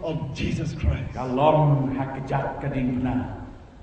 of Jesus Christ. Kalom hakejat kading na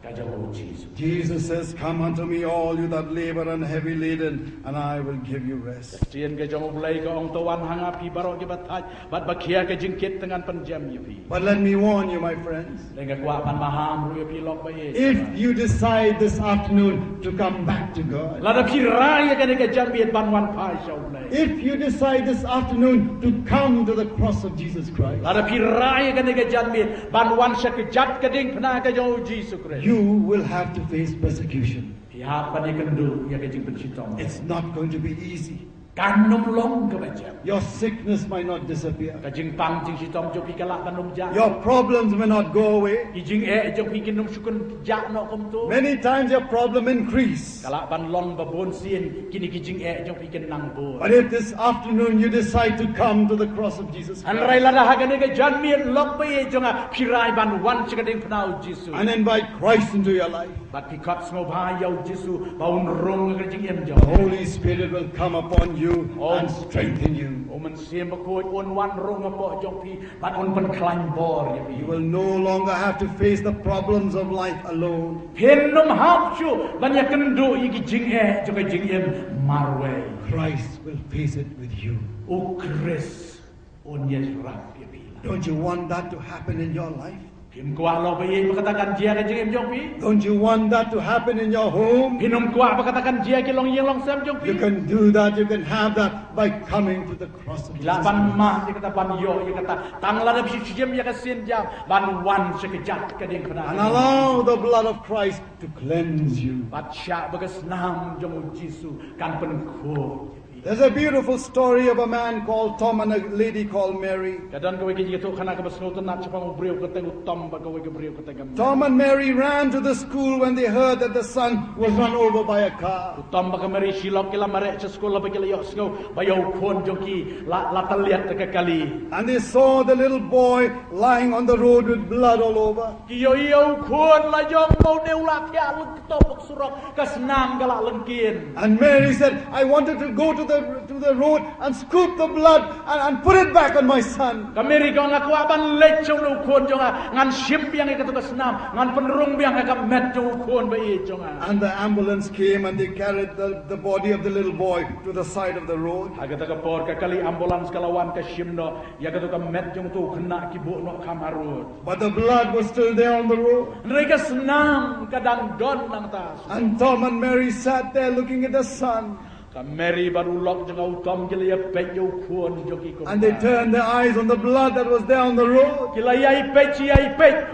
kajau Jesus. Jesus says, "Come unto me, all you that labor and heavy laden, and I will give you rest." Tien kajau mulai ka ong tawan hangapi baro ke bataj bat bakia ke jingkit dengan penjam yapi. But let me warn you, my friends. Lenga kwa pan maham ru yapi lok bae. If you decide this afternoon to come back to God, Lada pirai ka ne ka jambiet ban wan pai shau mulai. if you decide this afternoon to come to the cross of Jesus Christ, Lada pirai ka ne ka jambiet ban wan sakejat kading pna kajau Jesus Christ. you will have to face persecution. Pihak pan ikendu ya ka jing pencitong. It's not going to be easy. Kanum long ke macam. Your sickness might not disappear. Ka jing pang jing sitong jo pi kalak panum ja. Your problems may not go away. Ki jing jo pi kinum sukun ja no kom tu. Many times your problem increase. Kalak pan long babon sin kini ki jing jo pi kenang bo. But if this afternoon you decide to come to the cross of Jesus An Christ rai la ha ka ne ka janmi lok bae jonga pirai ban wan chikading pnau Jesus. and invite Christ into your life, Bat pikat smo ba yau Jesus baun rong ka jing em jo. the Holy Spirit will come upon you and strengthen you. O man sim ba ko on wan rong apo jong pi bat on pan climb bor ya pi. You will no longer have to face the problems of life alone. Penum hap chu ban ya kendu ki jing jo ka jing em marwe. Christ will face it with you. O Chris on yes rap ya pi. Don't you want that to happen in your life? Pim kuah lo bayi berkatakan dia ke jeng jong pi. Don't you want that to happen in your home? Pinum kuah berkatakan dia ke long yeng long sam jong pi. You can do that, you can have that by coming to the cross of Jesus Lapan Christ. mah dia kata pan yo dia kata tang la bi siam dia ka sin jam ban wan sekejap ke ding And pena. allow the blood of Christ to cleanse you. Bat sya bekas nam jong Jesu kan pen ko. There's a beautiful story of a man called Tom and a lady called Mary. Kadang kowe ke jitu khana ka basno tu nak chapang breu ka teng utom ba kowe ke breu ka teng. Tom and Mary ran to the school when they heard that the son was run over by a car. Utom ba ka mari silok ke la mare sa sekolah ba ke la yo sko ba yo kon jong ki la taliat ke kali. And they saw the little boy lying on the road with blood all over. Ki yo kon la jong mau neu la tia leng top surok ka senam ka la lengkin. And Mary said, "I wanted to go to the road and scoop the blood and put it back on my son." Kameri kau ngaku aban lecong lu kon jonga ngan ship yang ikut ke senam ngan penrung yang agak met jong kon ba i jonga. And the ambulance came and they carried the body of the little boy to the side of the road. Agak tak por ka kali ambulans kalawan ka shimno ya ka ka met jong tu kena ki bu no kamarut. But the blood was still there on the road. Mereka senam kadang don nang tas. And Tom and Mary sat there looking at the son. Kameri baru lok jeng utom kila ya pet yo kon joki ko. And they turned their eyes on the blood that was there on the road. Kila ya pet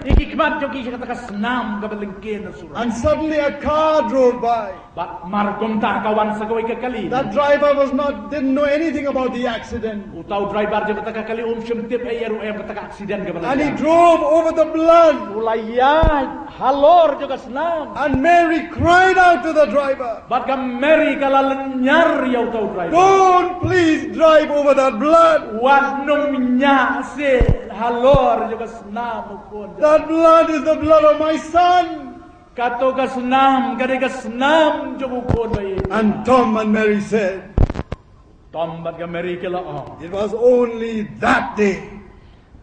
iki kmat joki kata ka senam ka belengkin surah. And suddenly a car drove by. Bat markom ta kawan sa kawai ka kali. That driver didn't know anything about the accident. Utau driver je kata ka kali syemtip ayeru kata ka aksiden ka belengkin. And he drove over the blood. Ulaya halor juga senam. And Mary cried out to the driver, Bat ka Mary kala lenyar ya utau driver. "Don't please drive over that blood. Wat num nya se halor juga senam kon. That blood is the blood of my son." Kato ka senam jogo kon bayi. And Tom and Mary said, Tom bat ka Mary kala oh. it was only that day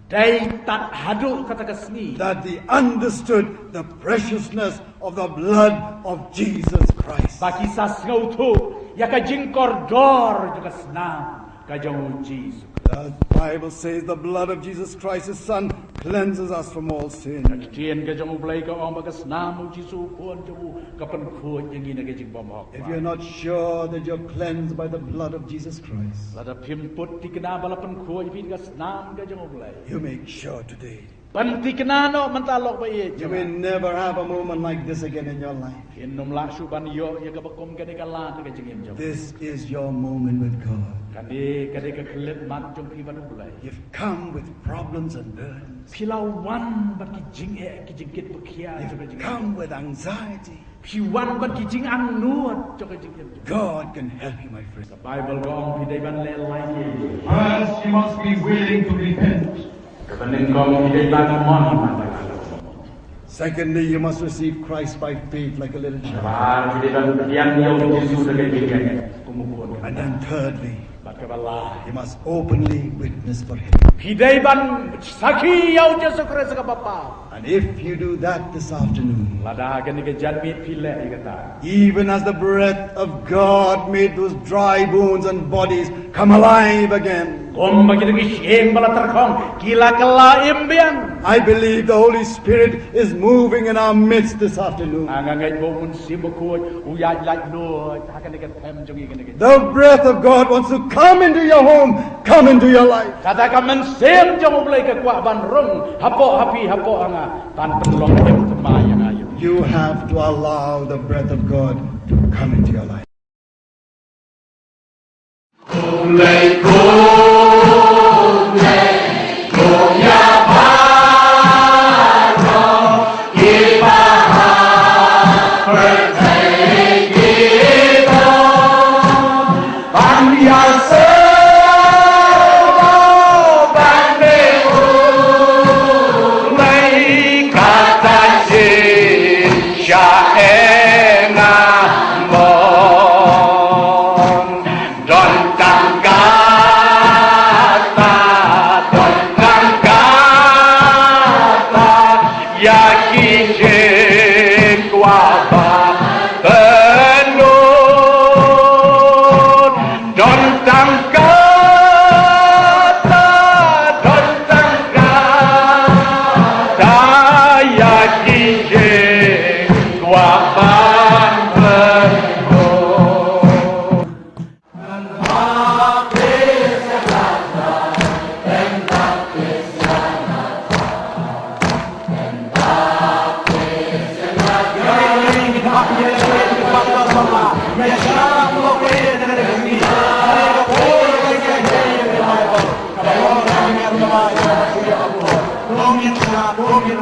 Dai tat hadu kata ka sni. that they understood the preciousness of the blood of Jesus Christ. Baki sas ngau tu ya ka jingkor dor juga senam ka jong Jesus. The Bible says the blood of Jesus Christ, His Son, cleanses us from all sin. Tien ka jong blai ka ong baka senam Jesus kon jogo ka pen ko yang ina ka jing bomok. If you're not sure that you're cleansed by the blood of Jesus Christ, Lada pimput ti kena bala pen ko pi ka senam ka jong blai. you make sure today. Panti kena no mentalok ba ye. You may never have a moment like this again in your life. Innom la suban yo ya ka bakom ka ka la ka jing jong. This is your moment with God. Kade ka klet mat jong pi banu blai. You've come with problems and burdens. Pilawan bat ki jingkit bekia You've come with anxiety. Piwan bat ki jing ang nuat jong jing jong. God can help you, my friend. The Bible go on pi dai ban le lai ni. First, you must be willing to repent. Kebening kau pi dai ban mon. Secondly, you must receive Christ by faith like a little child. Baru kita bangun diam Yesus dengan dia kumukun. And then thirdly, Bagaimana? you must openly witness for Him. Hidai ban sakhi yau Yesus Kristus ka bapa. And if you do that this afternoon, Lada kan ke janmit pile kata. even as the breath of God made those dry bones and bodies come alive again, Om bagi lagi siem bala terkong kila kala imbiang. I believe the Holy Spirit is moving in our midst this afternoon. Angangai bomun sibukut uyaj laj no akan ke tem jongi kan ke. The breath of God wants to come into your home, come into your life. Katakan mensem jong ulai ke kuat ban rong hapo hapi hapo anga tan penlong em tema yang ayu. You have to allow the breath of God to come into your life. Ngim